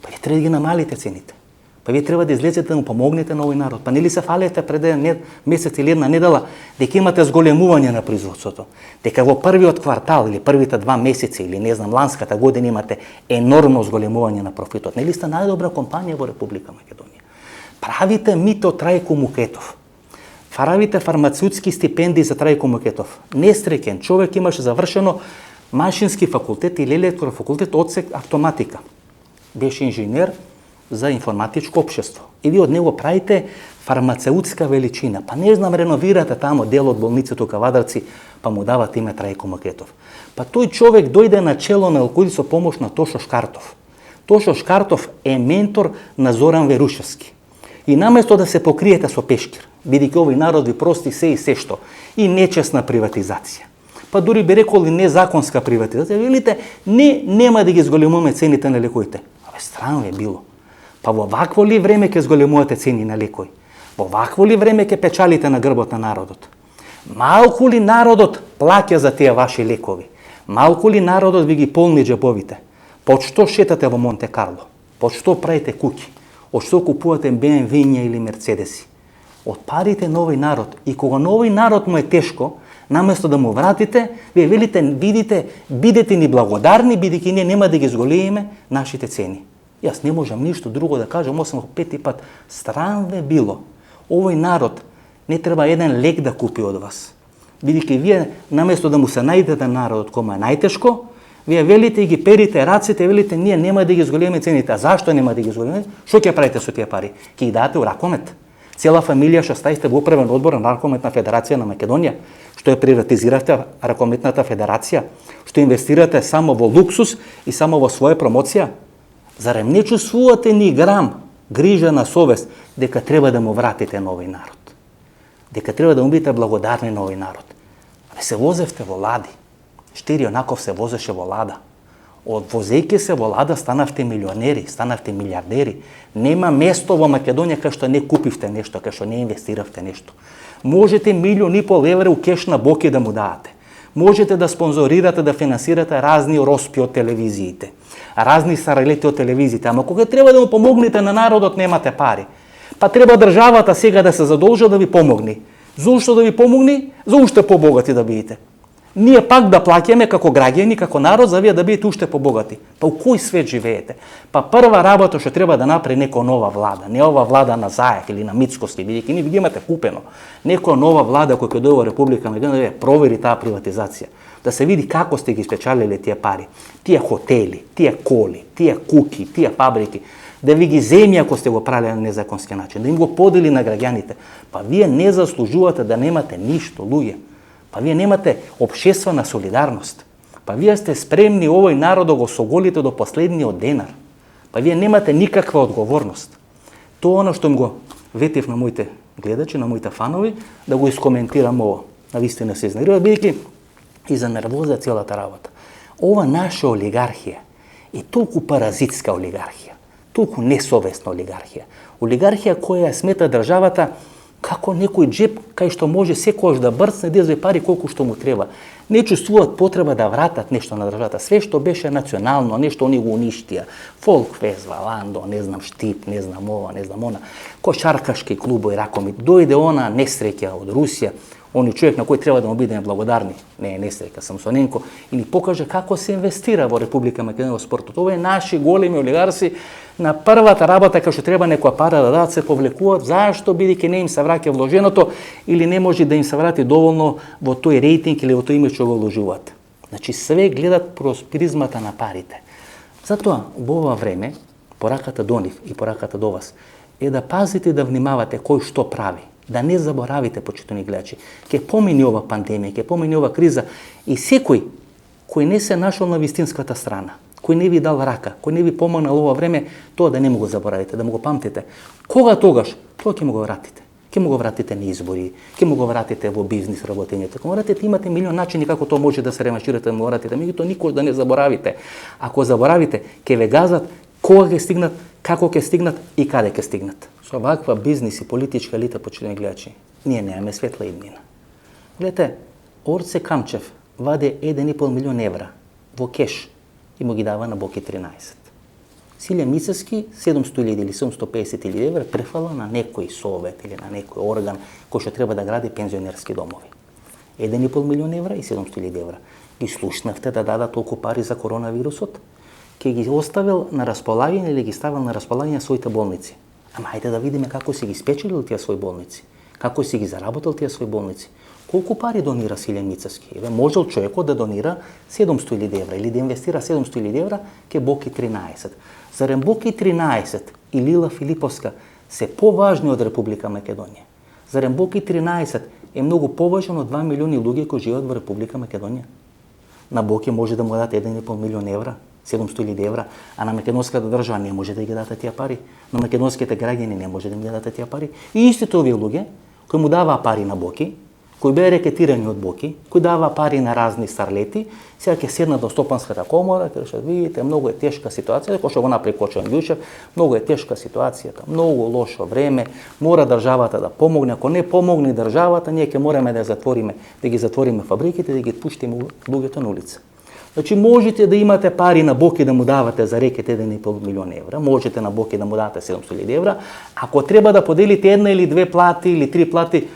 Па ви треба да ги намалите цените. Па вие треба да излезете да му помогнете на овој народ. Па нели се фалете пред еден месец или една недела дека имате зголемување на производството, дека во првиот квартал или првите 2 месеци или не знам ланската година имате енормно зголемување на профитот. Нели сте најдобра компанија во Република Македонија? Правите мито Трајко Мукетов. Правите фармацеутски стипендии за Трајко Мукетов. Несреќен човек, имаше завршено машински факултет или електрофакултет одсек автоматика. Беше инженер за информатичко општество. И ви од него правите фармацеутска величина. Па не знам, реновирате тамо дел од болницата Кавадарци, па му давате име Трајко Мукетов. Па тој човек дојде на чело на Алкалоид со помош на Тошо Шкартов. Тошо Шкартов е ментор на Зоран Верушевски. И наместо да се покриете со пешкир, бидејќи овој народ ви прости се и се што, и нечесна приватизација, па дури би рекол и незаконска приватизација, велите, нема да ги зголемуваме цените на лекоите. Абе, странно е било. Па во вакво ли време ќе зголемувате цени на лекои? Во вакво ли време ќе печалите на грбот на народот? Малку ли народот плаќа за тие ваши лекови? Малку ли народот ви ги полни джебовите? Под што шетате во Монте Карло? Под што правите куќи? Од што купувате BMW или Мерцедеси? Од парите на овој народ. И кога на овој народ му е тешко, наместо да му вратите, вие велите, видите, бидете ни благодарни, бидејќи ние нема да ги зголемиме нашите цени. Јас не можам ништо друго да кажам, освен пети пат, срам ве било. Овој народ не треба еден лек да купи од вас. Бидејќи вие, наместо да му се најдете народот кома е најтешко, вие велите и ги перите раците, велите, ние нема да ги зголемиме цените. А зашто нема да ги зголемиме? Што ќе правите со тие пари? Ќе ги дадете у Ракомет? Цела фамилија што ставите во управен одбор на Ракометна федерација на Македонија, што ја приватизиравте Ракометната федерација, што инвестирате само во луксус и само во своја промоција. Зарем не чувствувате ни грам грижа на совест дека треба да му вратите на овој народ? Дека треба да му бидете благодарни на овој народ? Абе се возевте во лади. Штири Онаков се возеше во лада. Возејќи се во лада станавте милионери, станавте милиардери. Нема место во Македонија кај што не купивте нешто, кај што не инвестиравте нешто. Можете 1,5 милиони евра у кеш на Боки да му дадете. Можете да спонзорирате, да финансирате разни роспи од телевизиите, разни саралети од телевизиите, ама кога треба да му помогнете на народот немате пари. Па треба државата сега да се задолжи да ви помогне. Зошто да ви помогне? За уште побогати да бидете. Ние пак да плаќаме како граѓани, како народ, за вие да бидете уште побогати. Па у кој свет живеете? Па прва работа што треба да направи некоја нова влада, не ова влада на Заев или на Мицкоски, бидејќи ние ги имате купено. Некоја нова влада која ќе дојде во Република Македонија да провери таа приватизација, да се види како сте ги спечалиле тие пари, тие хотели, тие коли, тие куки, тие фабрики, да ви ги земи ако сте го правиле на незаконски начин, да им го подели на граѓаните. Па вие не заслужувате да немате ништо, луѓе. Па вие немате општествена солидарност. Па вие сте спремни овој народ да го соголите до последниот денар. Па вие немате никаква одговорност. Тоа оно што им го ветив на моите гледачи, на моите фанови, да го искоментирам ово. Навистина се изнервува, бидејќи и за нервоза целата работа. Ова наша олигархија е толку паразитска олигархија, толку несовесна олигархија. Олигархија која смета државата како некој джеп кај што може секогаш да брцне да извади пари колку што му треба. Не чувствуваат потреба да вратат нешто на државата. Све што беше национално, нешто они го уништија. Фолкфест, Валандо, не знам Штип, не знам ова, не знам она. Кошаркашки клубови, ракоми. Дојде она несреќа од Русија. Они човек на кој треба да му бидеме благодарни, не е несреќа, Самсоненко, и ни покаже како се инвестира во Република Македонија во спортот. Ова е наши големи олигарси на првата работа кај што треба некоја пара да дадат се повлекуваат, зашто бидејќи не им се враќа вложеното или не може да им се врати доволно во тој рейтинг или во тој име што го вложуваат. Значи све гледат проз призмата на парите. Затоа во ова време пораката до нив и пораката до вас е да пазите и да внимавате кој што прави. Да не заборавите, почитувани гледачи, ќе помине ова пандемија, ќе помине ова криза и секој кој не се нашол на вистинската страна, кој не ви дал рака, кој не ви помогнал ова време, тоа да не му го заборавите, да му го памтите. Кога тогаш? Тоа ќе му го вратите. Ќе му го вратите на избори, ќе му го вратите во бизнис работењето. Ќе му вратите, имате милион начини како тоа може да се ремаширате, да му вратите, меѓутоа никош да не заборавите. Ако заборавите, ќе ве газат кога ќе стигнат, како ќе стигнат и каде ќе стигнат. Со ваква бизнис и политичка елита, почитувани гледачи, ние немаме светла иднина. Гледате, Орце Камчев ваде 1,5 милион евра во кеш и му ги дава на Боки 13. Силја Мицевски 700.000 или 750.000 евра префала на некој совет или на некој орган кој што треба да гради пензионерски домови. 1,5 милион евра и 700.000 евра. Ги слушнавте да дадат толку пари за коронавирусот? Ке ги оставил на располагање или ги ставил на располагање своите болници. Ама хајде да видиме како си ги спечелил тие своји болници, како си ги заработил тие своји болници. Колку пари донира Силјан Мицевски? Еве можел човекот да донира 700.000 евра или да инвестира 700.000 евра ке Боки 13. Зарем Боки 13 и Лила Филиповска се поважни од Република Македонија? Зарем Боки 13 е многу поважен од 2 милиони луѓе кои живеат во Република Македонија? На Боки може да му дадат 1,5 милион евра, 700.000 евра, а на македонската држава не може да ги дадете тие пари. На македонските граѓани не може да им дадете тие пари. И истите овие луѓе кои му даваа пари на Боки, кои беа рекетирани од Боки, кои даваа пари на разни старлети, сега ќе седнат до Стопанската комора, ќе речат, видите, многу е тешка ситуација, кој што го направи Кочан Ѓучев, многу е тешка ситуацијата, многу лошо време, мора државата да помогне, ако не помогне државата, ние ќе мораме да затвориме, да ги затвориме фабриките, да ги пуштиме луѓето на улица. Значи можете да имате пари на Боки да му давате за рекет 1,5 милион евра, можете на Боки да му дадете 700.000 евра, ако треба да поделите една или две плати или три плати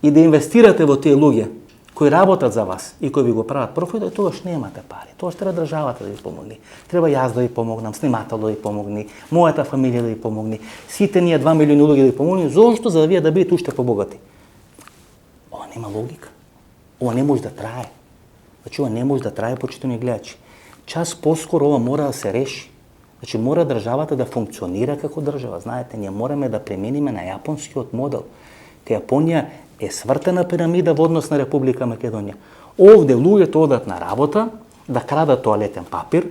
и да инвестирате во тие луѓе кои работат за вас и кои ви го прават профит, тогаш немате пари. Тогаш треба државата да ви помогне. Треба јас да ви помогнам, снимател да ви помогне, мојата фамилија да ви помогне, сите ние 2 милиони луѓе да ви помогне. Зошто? За да вие да бидете уште побогати. Ова нема логика. Ова не може да трае. Значи, ова не може да трае, почитувани гледачи. Час поскоро ова мора да се реши. Значи, мора државата да функционира како држава. Знаете, ние мораме да преминиме на јапонскиот модел. Кај Јапонија е свртена пирамида во однос на Република Македонија. Овде луѓето одат на работа, да крадат тоалетен папир,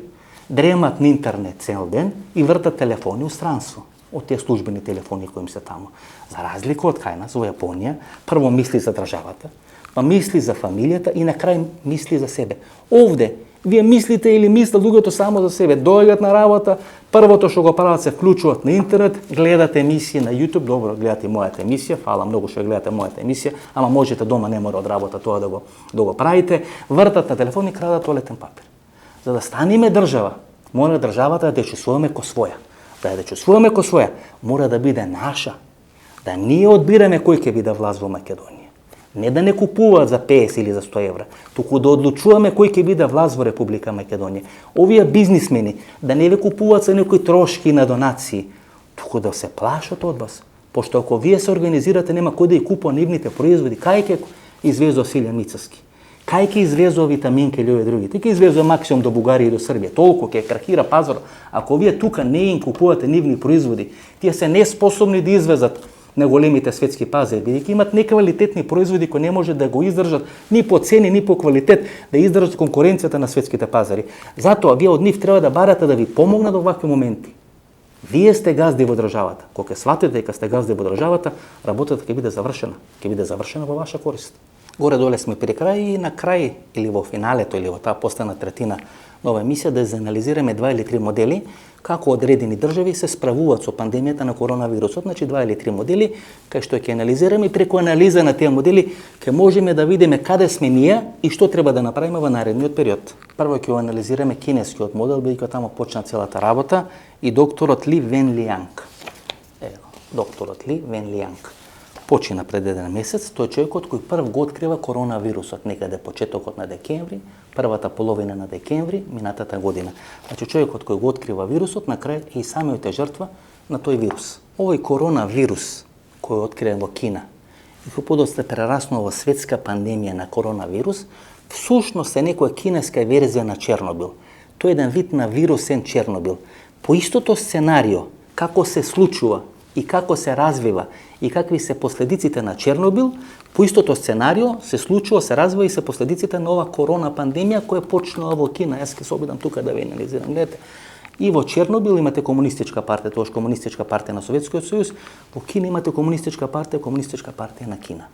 дремат на интернет цел ден и вртат телефони у странство. Од тие службени телефони кои им се таму. За разлика од кај нас во Јапонија, прво мисли за државата, па мисли за фамилијата и на крај мисли за себе. Овде Вие мислите или мислат луѓето само за себе. Доаѓаат на работа, првото што го прават се вклучуваат на интернет, гледат емисии на YouTube, добро, гледате мојата емисија, фала многу што гледате мојата емисија, ама можете дома, не мора од работа тоа да го правите, вртат на телефон и крадат тоалетен папир. За да станеме држава, мора државата да ја чувствуваме ко своја. Да ја чувствуваме ко своја, мора да биде наша. Да ние одбираме кој ќе биде власт во Македонија. Не да не купуваат за 50 или за 100 евра, туку да одлучуваме кој ќе биде власт во Република Македонија. Овие бизнисмени да не ве купуваат за некои трошки на донации, туку да се плашат од вас. Пошто ако вие се организирате, нема кој да ја купува нивните производи, кај ќе извезува Силјан Мицевски? Кај ќе извезува витаминки или овие други? Тој ќе извезува максимум до Бугарија и до Србија. Толку ќе крахира пазар. Ако вие тука не им купувате нивни производи, тие се неспособни да извезат на големите светски пазари, бидејќи имат неквалитетни производи кои не може да го издржат ни по цени, ни по квалитет, да издржат конкуренцијата на светските пазари. Затоа вие од нив треба да барате да ви помогнат во вакви моменти. Вие сте газди во државата. Кога сватите дека сте газди во државата, работата ќе биде завршена. Ќе биде завршена во ваша корист. Горе-доле сме при крај и на крај, или во финалето, или во таа последна третина нова емисија, да заанализираме 2 или 3 модели како одредени држави се справуваат со пандемијата на коронавирусот. Значи 2 или 3 модели, кај што ќе анализираме и преку анализа на тие модели ќе можеме да видиме каде сме ние и што треба да направиме во наредниот период. Прво ќе анализираме кинескиот модел, бидејќи таму почна целата работа, и докторот Ли Венлијанг. Докторот Ли Венлијанг почина пред еден месец. Тој човекот кој прв го открива коронавирусот некаде почетокот на декември, првата половина на декември минатата година. Значи човекот кој го открива вирусот на крај и самиот е жртва на тој вирус. Овој коронавирус кој е откриен во Кина и кој подоцна прераснува во светска пандемија на коронавирус, всушност е некоја кинеска верзија на Чернобил. Тој е еден вид на вирусен Чернобил. По истото сценарио, како се случува и како се развива и какви се последиците на Чернобил, по истото сценарио се случува, се развива и се последиците на ова корона пандемија која почнува во Кина. Јас ќе се обидам тука да ве анализирам. Гледате, и во Чернобил имате комунистичка партија, тоа е комунистичка партија на Советскиот сојуз, во Кина имате комунистичка партија на Кина.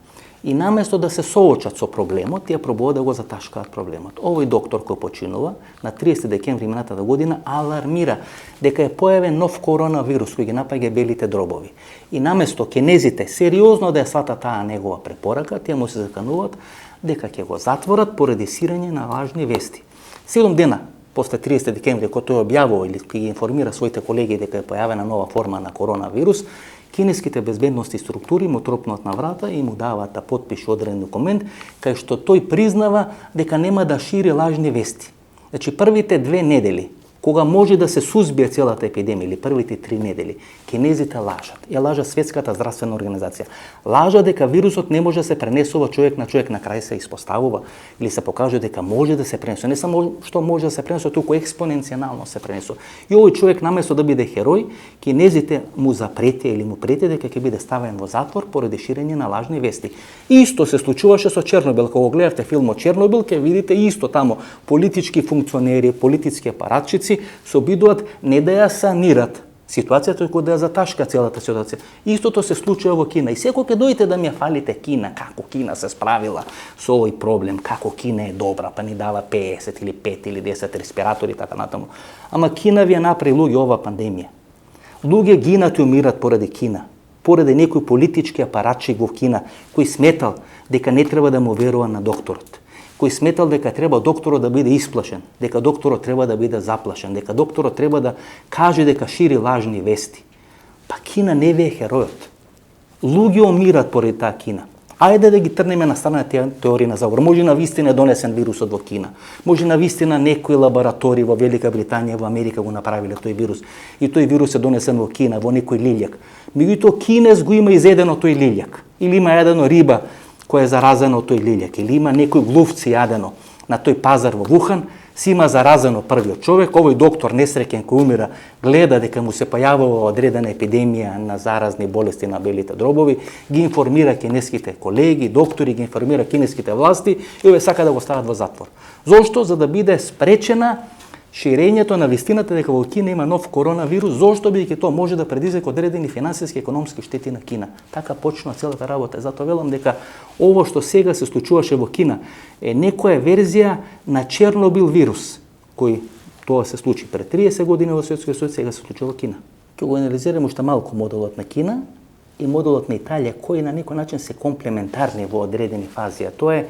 И наместо да се соочат со проблемот, тие пробуваат да го заташкаат проблемот. Овој доктор кој починува на 30 декември минатата година алармира дека е појавен нов коронавирус кој ги напаѓа белите дробови. И наместо кинезите сериозно да ја сватат таа негова препорака, тие му се закануваат дека ќе го затворат поради сирење на лажни вести. 7 дена после 30 декември, кога тој објавува или ќе ги информира своите колеги дека е појавена нова форма на коронавирус, кинеските безбедности структури му тропнат на врата и му даваат да потпише одреден документ, кај што тој признава дека нема да шири лажни вести. Значи првите 2 недели, кога може да се сузбие целата епидемија, или првите 3 недели, кинезите лажат. Ја лажа Светската здравствена организација. Лажа дека вирусот не може да се пренесува човек, на крај се испоставува или се покажува дека може да се пренесува. Не само што може да се пренесува, туку експоненцијално се пренесува. И овој човек наместо да биде херој, кинезите му запрети или му прети дека ќе биде ставен во затвор поради ширење на лажни вести. Исто се случуваше со Чернобил. Кога гледавте филмот Чернобил, ќе видите исто таму политички функционери, политички апаратчици се обидуваат не да ја санират ситуацијата, туку да ја заташка целата ситуација. Истото се случува во Кина. И секој ќе дојдете да ми ја фалите Кина, како Кина се справила со овој проблем, како Кина е добра, па ни дава 50 или 5 или 10 респиратори и така натаму. Ама Кина ви ја направи луѓе ова пандемија. Луѓе гинат и умират поради Кина, поради некој политички апаратчик во Кина кој сметал дека не треба да му верува на докторот, кој сметал дека треба докторот да биде исплашен, дека докторот треба да биде заплашен, дека докторот треба да каже дека шири лажни вести. Па Кина не ви е херојот. Луѓе умират поради таа Кина. Ајде да ги трнеме на страна тие теории на заговор. Може на вистина е донесен вирусот во Кина. Може на вистина некои лаборатории во Велика Британија, во Америка го направиле тој вирус. И тој вирус е донесен во Кина, во некој лилјак. Меѓутоа кинез го има изедено тој лилјак. Или има едено риба која е заразено од тој лилјак, или има некој глувци јадено на тој пазар во Вухан, си има заразено првиот човек, овој доктор несреќен кој умира, гледа дека му се појавува одредена епидемија на заразни болести на белите дробови, ги информира кинеските колеги, доктори, ги информира кинеските власти и овие сака да го стават во затвор. Зошто? За да биде спречена ширењето на вистината дека во Кина има нов коронавирус, зошто бидејќи тоа може да предизвика одредени финансиски и економски штети на Кина. Така почна целата работа. Затоа велам дека ово што сега се случуваше во Кина е некоја верзија на Чернобил вирус. кој тоа се случи пред 30 години во Советскиот Сојуз, сега се случи во Кина. Ќе го анализираме уште малку моделот на Кина и моделот на Италија, кои на некој начин се комплементарни во одредени фази. А тоа е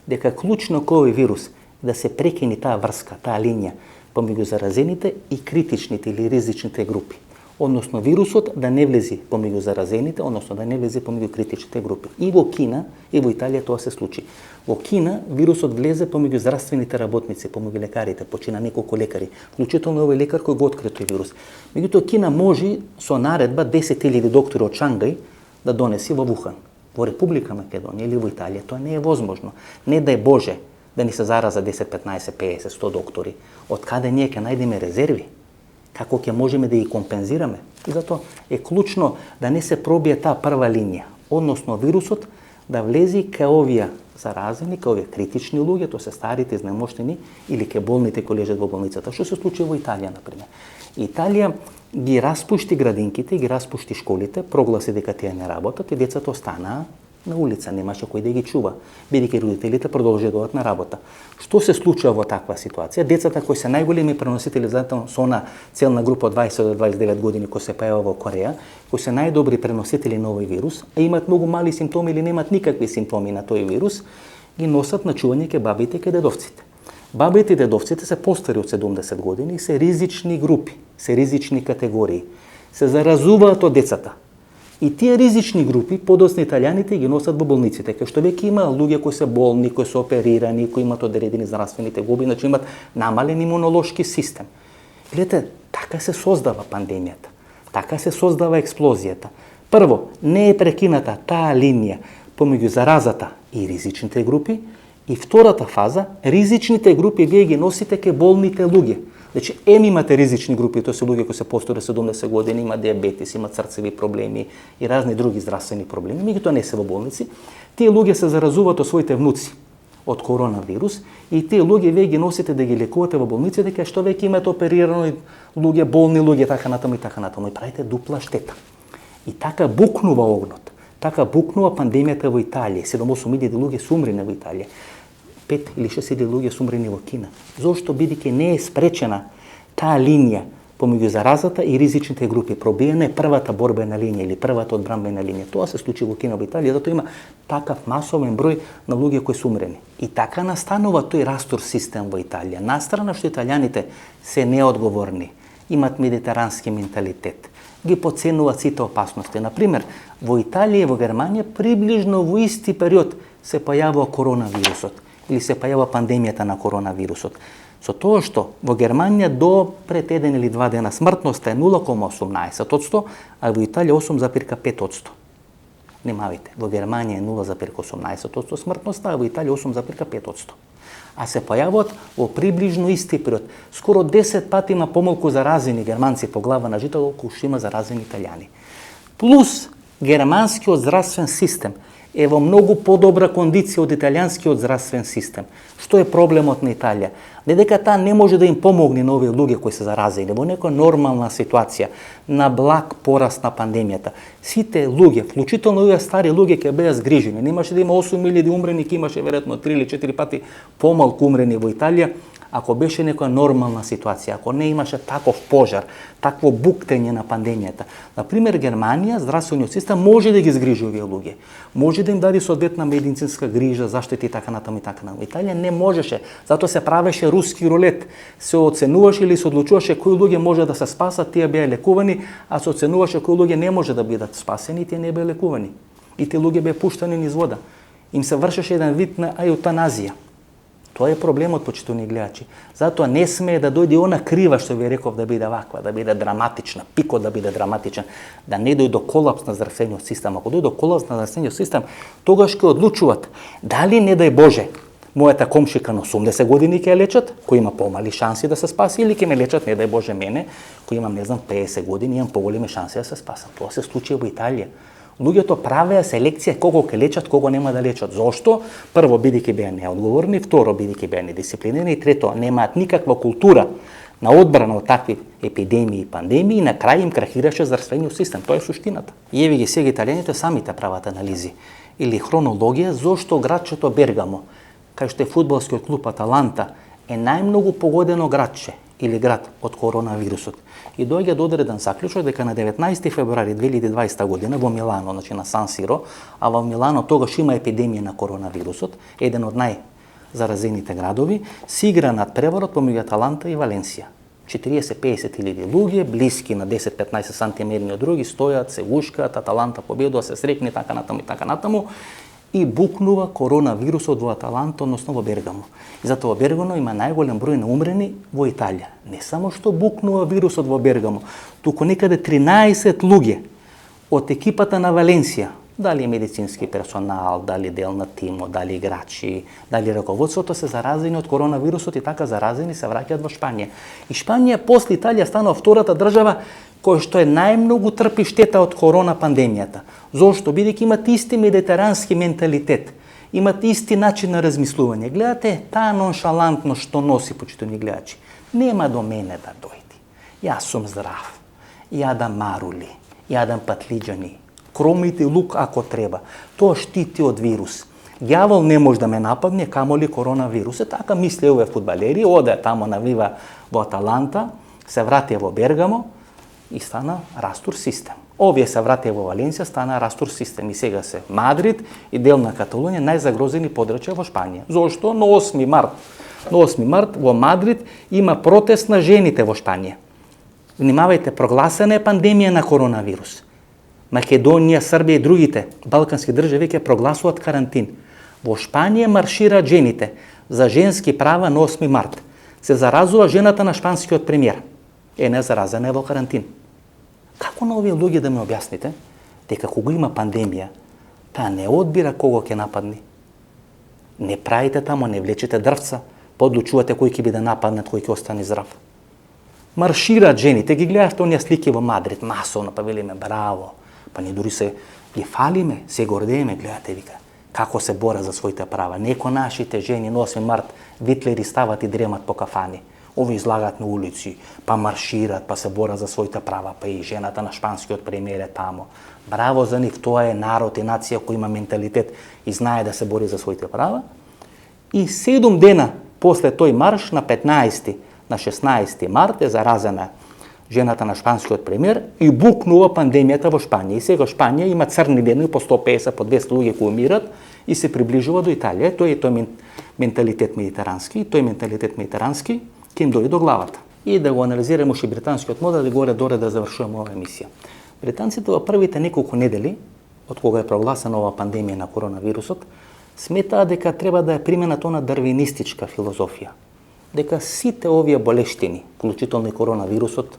дека клучно кој вирус да се прекини таа врска, таа линија помеѓу заразените и критичните или ризичните групи. Односно вирусот да не влези помеѓу заразените, односно да не влезе помеѓу критичните групи. И во Кина, и во Италија тоа се случи. Во Кина вирусот влезе помеѓу здравствените работници, помеѓу лекарите, почина неколку лекари, вклучително овој лекар кој го откри тој вирус. Меѓутоа Кина може со наредба 10.000 доктори од Шангај да донеси во Вухан. Во Република Македонија или во Италија тоа не е возможно. Не дај Боже да ни се зараза 10, 15, 50, 100 доктори. Од каде ние ќе најдеме резерви? Како ќе можеме да ги компензираме? И затоа е клучно да не се пробие таа прва линија, односно вирусот да влези кај овие заразени, кај овие критични луѓе, тоа се старите, изнемоштени или кај болните кои лежат во болницата. Што се случи во Италија, например? Италија ги распушти градинките, ги распушти школите, прогласи дека тие не работат и децата останаа на улица, немаше кој да ги чува, бидејќи родителите продолжија да одат на работа. Што се случува во таква ситуација? Децата кои се најголеми преносители со она целна група од 20 до 29 години кои се појава во Кореја, кои се најдобри преносители на овој вирус, а имаат многу мали симптоми или немаат никакви симптоми на тој вирус, ги носат на чување кај бабите и кај дедовците. Бабите и дедовците се постари од 70 години и се ризични групи, се ризични категории. Се заразуваат од децата. И тие ризични групи, подоцна италијаните ги носат во болниците, кај што веќе има луѓе кои се болни, кои се оперирани, кои имаат одредени здравствени тегоби, значи имаат намален имунолошки систем. Гледате, така се создава пандемијата, така се создава експлозијата. Прво, не е прекината таа линија помеѓу заразата и ризичните групи, и втората фаза, ризичните групи вие ги носите кај болните луѓе. Значи, имате ризични групи, тоа се луѓе кои се постари 70 години, имаат диабетис, имаат срцеви проблеми и разни други здравствени проблеми, меѓутоа не се во болници. Тие луѓе се заразуваат од своите внуци од коронавирус и тие луѓе вие ги носите да ги лекувате во болниците, кај што веќе имате оперирано луѓе, болни луѓе, така натаму и така натаму. И правите дупла штета. И така букнува огнот. Така букнува пандемијата во Италија. 7-8 илјади луѓе се умрени во Италија. 5 или 6 илјади луѓе се умрени во Кина. Зошто? Бидејќи не е спречена таа линија помеѓу заразата и ризичните групи. Пробиена е првата борбена линија или првата одбранбена линија. Тоа се случи во Кина, во Италија, затоа има такав масовен број на луѓе кои се умрени. И така настанува тој растур систем во Италија. Настрана што италијаните се неодговорни, имаат медитерански менталитет, ги подценуваат сите опасности. Например, во Италија и во Германија приближно во исти период се појавува коронавирусот или се појава пандемијата на коронавирусот. Со тоа што во Германија до пред 1 или 2 дена смртноста е 0,18%, а во Италија 8,5%. Немавите, во Германија е 0,18% смртноста, а во Италија 8,5%. А се појавуваат во приближно исти период. Скоро 10 пати има помалку заразени германци по глава на жител колку што има заразени италијани. Плюс германскиот здравствен систем е во многу подобра кондиција од италијанскиот здравствен систем. Што е проблемот на Италија? Не дека таа не може да им помогне на овие луѓе кои се заразени во некоја нормална ситуација, на благ пораст на пандемијата. Сите луѓе, вклучително овие стари луѓе ќе беа згрижени. Немаше да има 8.000 умрени, ќе имаше веројатно 3 или 4 пати помалку умрени во Италија, ако беше некоја нормална ситуација, ако не имаше таков пожар, такво буктење на пандемијата. Например, Германија, здравствениот систем може да ги згрижи овие луѓе. Може да им даде соодветна медицинска грижа, заштити и така натаму и така натаму. Италија не можеше, затоа се правеше руски рулет. Се оценуваше или се одлучуваше кои луѓе може да се спасат, тие беа лекувани, а се оценуваше кои луѓе не може да бидат спасени, тие не беа лекувани. И тие луѓе беа пуштани низ вода. Им се вршеше еден вид на еутаназија. Тоа е проблемот, почитувани гледачи. Затоа не смее да дојде она крива што ви реков да биде ваква, да биде драматична, пикот да биде драматичен, да не дојде до колапс на здравствениот систем. Ако дојде до колапс на здравствениот систем, тогаш ќе одлучуваат дали, не дај Боже, мојата комшика на 80 години ќе ја лечат, кој има помали шанси да се спаси, или ќе ме лечат, не дај Боже, мене, кој имам, не знам, 50 години, имам поголеми шанси да се спасам. Тоа се случи во Италија. Луѓето правеа селекција кого ќе лечат, кого нема да лечат. Зошто? Прво, бидејќи беа неодговорни, второ, бидејќи беа недисциплинирани, и трето, немаат никаква култура на одбрана од такви епидемии и пандемии, и на крај им крахираше здравствениот систем. Тоа е суштината. И еве ги сега италијаните самите прават анализи или хронологија зошто градчето Бергамо, кај што е фудбалскиот клуб Аталанта, е најмногу погодено градче или град од коронавирусот. И доаѓа до одреден заклучок дека на 19 февруари 2020 година во Милано, значи на Сан Сиро, а во Милано тогаш има епидемија на коронавирусот, еден од заразените градови, се игра над преворот помеѓу Аталанта и Валенсија. 40-50 илјади луѓе, блиски на 10-15 сантиметри од други, стојат, се гушкаат, Аталанта победува, се срекни, така натаму, и букнува коронавирусот во Аталанта, односно во Бергамо. И затоа во Бергамо има најголем број на умрени во Италија. Не само што букнува вирусот во Бергамо, туку некаде 13 луѓе од екипата на Валенсија, дали медицински персонал, дали дел на тимот, дали играчи, дали раководството се заразени од коронавирусот и така заразени се враќаат во Шпанија. И Шпанија после Италија станува втората држава која што е најмногу трпи штета од корона пандемијата. Зошто? Бидејќи имат исти медитерански менталитет, имат исти начин на размислување. Гледате таа ноншалантност што носи, почитувани гледачи. Нема до мене да дојди. Јас сум здрав. Јадам марули, јадам патлиџани, кромите лук ако треба. Тоа штити од вирус. Ѓавол не може да ме нападне, камоли коронавирус. Така мисле овие фудбалери, оде тамо навива во Аталанта, се вратија во Бергамо и стана Растур систем. Овие се вратија во Валенсија, стана Растур систем. И сега се Мадрид и дел на Каталунија најзагрозени подрачја во Шпанија. Зошто? На 8 март во Мадрид има протест на жените во Шпанија. Внимавајте, прогласена е пандемија на коронавирус. Македонија, Србија и другите балкански држави ќе прогласуваат карантин. Во Шпанија маршираат жените за женски права на 8 март. Се заразува жената на шпанскиот премиер. Не заразена е во карантин. Како на овие луѓе да ме објасните дека кога има пандемија, таа не одбира кого ќе нападни? Не правите тамо, не влечете дрвца, подлучувате кој ќе биде нападнат, кој ќе остане здрав. Маршираат жените, ги гледаш оние слики во Мадрид, масовно, па велиме браво. Па ние дури се ги фалиме, се гордееме, гледате, вика, како се бора за своите права. Неко нашите жени на 8 март витлери стават и дремат по кафани. Ови излагат на улици, па маршират, па се борат за своите права, па и жената на шпанскиот премиер е тамо. Браво за нив, тоа е народ и нација кој има менталитет и знае да се бори за своите права. И 7 дена после тој марш на 15 на 16 март е заразена жената на шпанскиот премиер и букнува пандемијата во Шпанија. И сега Шпанија има црни денови по 150, по 200 луѓе кои умират и се приближува до Италија. Тој менталитет медитерански, ќе им дојде до главата. И да го анализираме уште британскиот модел и горе-долу да завршуваме оваа емисија. Британците во првите неколку недели, од кога е прогласена оваа пандемија на коронавирусот, сметаа дека треба да е примената она дарвинистичка филозофија. Дека сите овие болештини, вклучително и коронавирусот,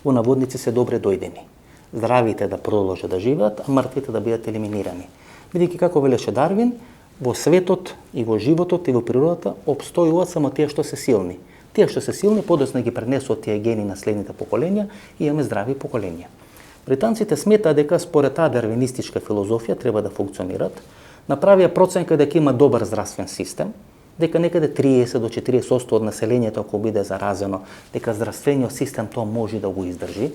во наводници се добре дојдени. Здравите да продолжат да живеат, а мртвите да бидат елиминирани. Бидејќи како велеше Дарвин, во светот и во животот и во природата опстојуваат само тие што се силни. Тие што се силни подоцна ги пренесуваат тие гени на следните поколенија и имаме здрави поколенија. Британците сметаат дека според таа дарвинистичка филозофија треба да функционираат, направија проценка дека има добар здравствен систем, дека некаде 30 до 40% од населението ако биде заразено, дека здравствениот систем тоа може да го издржи,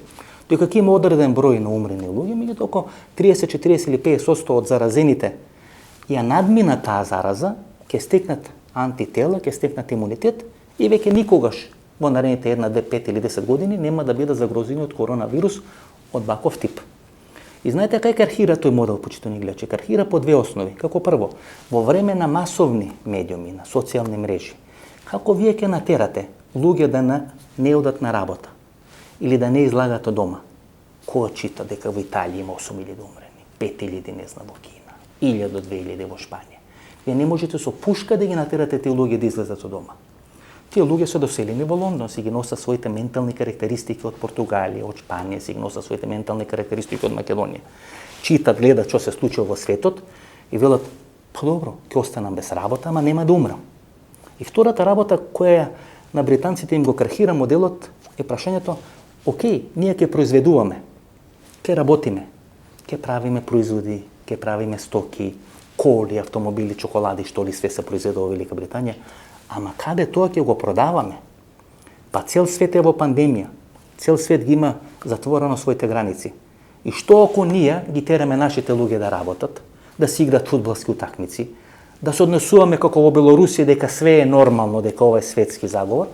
дека ќе има одреден број на умрени луѓе, меѓутоа око 30, 40 или 50% од заразените ја надмина таа зараза, ќе стекнат антитела, ќе стекнат имунитет и веќе никогаш во наредните 1, 2, 5 или 10 години нема да бидат загрозени од коронавирус од ваков тип. И знаете кај кархира тој модел, почитувани гледачи? Кархира по две основи. Како прво, во време на масовни медиуми, на социјални мрежи, како вие ќе натерате луѓе да не одат на работа или да не излагат од дома? Кој чита дека во Италија има 8.000 умрени, 5.000 не знам во Кина, 1.000 до 2.000 во Шпанија? Вие не можете со пушка да ги натерате тие луѓе да излезат од дома. Тие луѓе се доселени во Лондон, си ги носат своите ментални карактеристики од Португалија, од Шпанија, си ги носат своите ментални карактеристики од Македонија. Читат, гледат што се случува во светот и велат, па добро, ќе останам без работа, ама нема да умрам. И втората работа која на британците им го кархира моделот е прашањето, окей, ние ќе произведуваме, ќе работиме, ќе правиме производи, ќе правиме стоки, коли, автомобили, чоколади, што ли све се произведува во Велика Британија, ама каде тоа ќе го продаваме? Па цел свет е во пандемија. Цел свет ги има затворено своите граници. И што ако ние ги тераме нашите луѓе да работат, да си играат фудбалски утакмици, да се однесуваме како во Белорусија дека све е нормално, дека ова е светски заговор,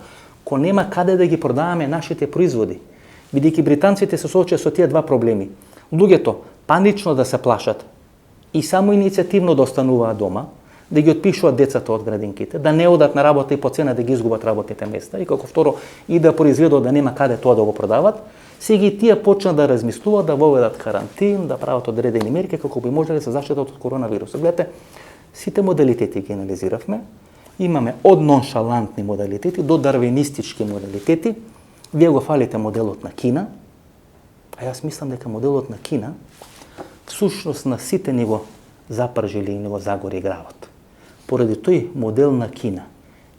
ко нема каде да ги продаваме нашите производи. Бидејќи британците се соочуваат со тие два проблеми. Луѓето панично да се плашат и само иницијативно да остануваат дома, да ги отпишуваат децата од градинките, да не одат на работа и по цена да ги изгубат работните места, и како второ и да произведат да нема каде тоа да го продават, сега и тие почнат да размислуваат да воведат карантин, да прават одредени мерки како би можеле да се заштитат од коронавирусот. Гледате, сите модалитети ги анализиравме. Имаме од ноншалантни модалитети до дарвинистички модалитети. Вие го фалите моделот на Кина, а јас мислам дека моделот на Кина всушност на сите ни го запржили и ни го загори гравот. Поради тој модел на Кина,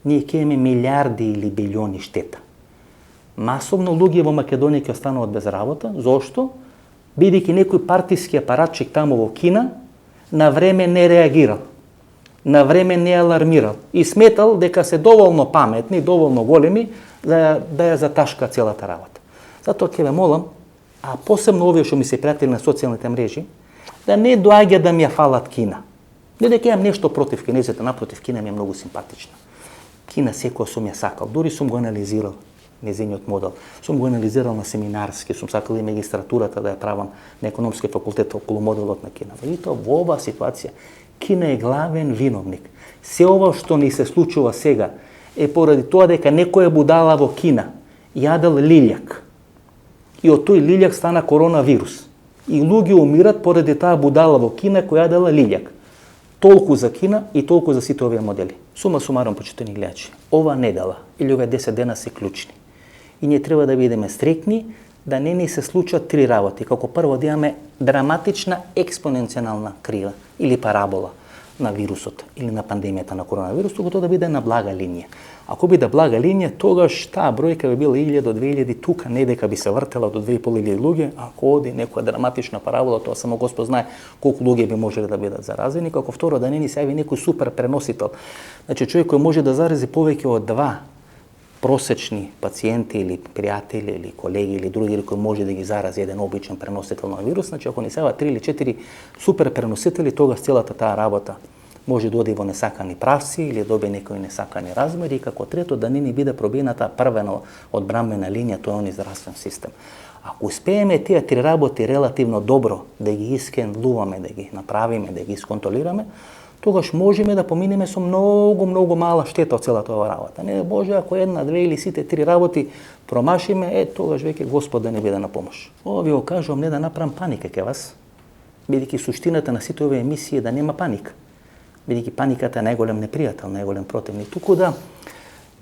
ние ќе имаме милиарди или билиони штета. Масовно луѓе во Македонија ќе остануваат без работа. Зошто? Бидејќи некој партиски апаратчик таму во Кина на време не реагирал, на време не алармирал и сметал дека се доволно паметни, доволно големи да ја заташка целата работа. Затоа ќе ве молам, а посебно овие што ми се пријатели на социјалните мрежи, да не доаѓа да ми ја фалат Кина. Не дека имам нешто против кинезите, напротив, Кина ми е многу симпатична. Кина секоја сум ја сакал, дури сум го анализирал незиниот модел. Сум го анализирал на семинарски, сум сакал и магистратурата да ја правам на економски факултет околу моделот на Кина. И тоа во оваа ситуација Кина е главен виновник. Се ова што ни се случува сега е поради тоа дека некоја будала во Кина јадел лилјак. И од тој лилјак стана коронавирус. И луѓе умират поради таа будала во Кина која јадела лилјак. Толку за Кина и толку за сите овие модели. Сума сумаром, почитувани гледачи, ова недела или овие 10 дена се клучни. И ние треба да бидеме стрекни да не ни се случат три работи. Како прво да имаме драматична експоненцијална крива или парабола на вирусот или на пандемијата на коронавирус, туку тоа да биде на блага линија. Ако биде блага линија, тогаш таа бројка би била 1000 до 2000, тука не дека би се вртела до 2500 луѓе, ако оди некоја драматична парабола, тоа само Господ знае колку луѓе би можеле да бидат заразени, како второ да не ни се јави некој супер преносител. Значи човек кој може да зарази повеќе од 2 просечни пациенти или пријатели или колеги или други кои може да ги зарази еден обичен преносител на вирус, значи ако ни се јават 3 или 4 супер преносители, тогаш целата таа работа може да оди во несакани правци или добие некои несакани размери, и како трето да не ни биде пробината првена одбранбена линија, тоа е оној здравствен систем. Ако успееме тие три работи релативно добро да ги искенлуваме, да ги направиме, да ги исконтролираме, тогаш можеме да поминеме со многу мала штета од целата ова работа. Не Боже, ако една, две или сите три работи промашиме, тогаш веќе Господ да не биде на помош. Ова ви го кажувам не да направам паника ке вас, бидејќи суштината на сите овие емисии е да нема паника. Бидејќи паниката е најголем непријател, најголем противник. Туку да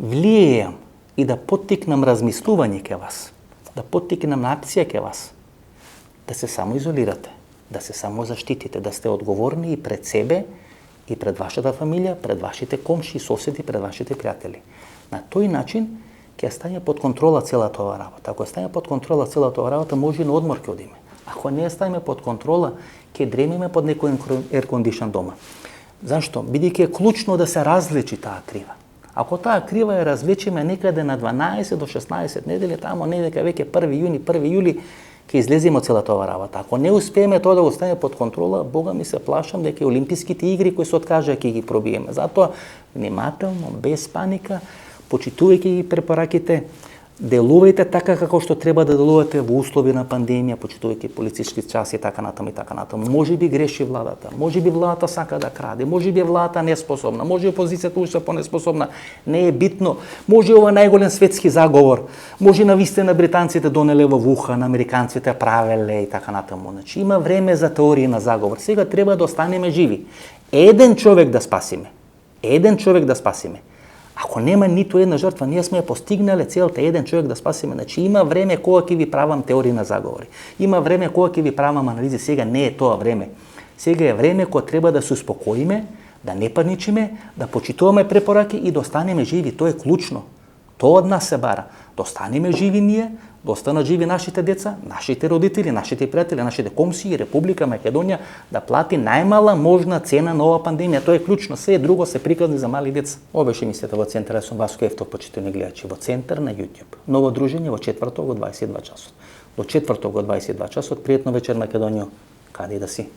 влијеам и да поттикнам размислување ке вас, да поттикнам на акција ке вас, да се самоизолирате, да се самозаштитите, да сте одговорни и пред себе, и пред вашата фамилија, пред вашите комши, соседи, пред вашите пријатели. На тој начин ќе стане под контрола целата ова работа. Ако стане под контрола целата ова работа, може и на одмор ќе одиме. Ако не ставиме под контрола, ќе дремиме под некој air-condition дома. Зашто? Бидејќи е клучно да се различи таа крива. Ако таа крива ја различиме некаде на 12 до 16 недели, тамо не дека веќе 1 јуни, 1 јули ќе излеземе од целата ова работа. Ако не успееме тоа да го ставиме под контрола, Бога ми се плашам дека и олимписките игри кои се откажаа ќе ги пробиеме. Затоа внимателно, без паника, почитувајќи ги препораките, делувајте така како што треба да делувате во услови на пандемија, почитувајќи полицички часи и така натаму и така натаму. Може би греши владата, може би владата сака да краде, може би владата неспособна, може опозицијата уште понеспособна, не е битно. Може ова најголем светски заговор, може навистина британците донеле во Вухан, американците правеле и така натаму. Значи има време за теорија на заговор. Сега треба да останеме живи. Еден човек да спасиме. Еден човек да спасиме. Ако нема ниту една жртва, ние сме постигнале целта еден човек да спасиме. Значи има време кога ќе ви правам теории на заговори. Има време кога ќе ви правам анализи. Сега не е тоа време. Сега е време кога треба да се успокоиме, да не паничиме, да почитуваме препораки и да останеме живи. Тоа е клучно. Тоа од нас се бара. Да останеме живи ние, да останат живи нашите деца, нашите родители, нашите пријатели, нашите комшии, Република Македонија да плати најмала можна цена на оваа пандемија. Тоа е клучно. Се друго се приказни за мали деца. Ова беше емисијата во Центар. Јас сум Васко Ефтов, почитувани гледачи, во Центар на YouTube. Ново дружење во четврток во 22 часот. До четврток во 22 часот. Пријатно вечер, Македонија. Каде и да си.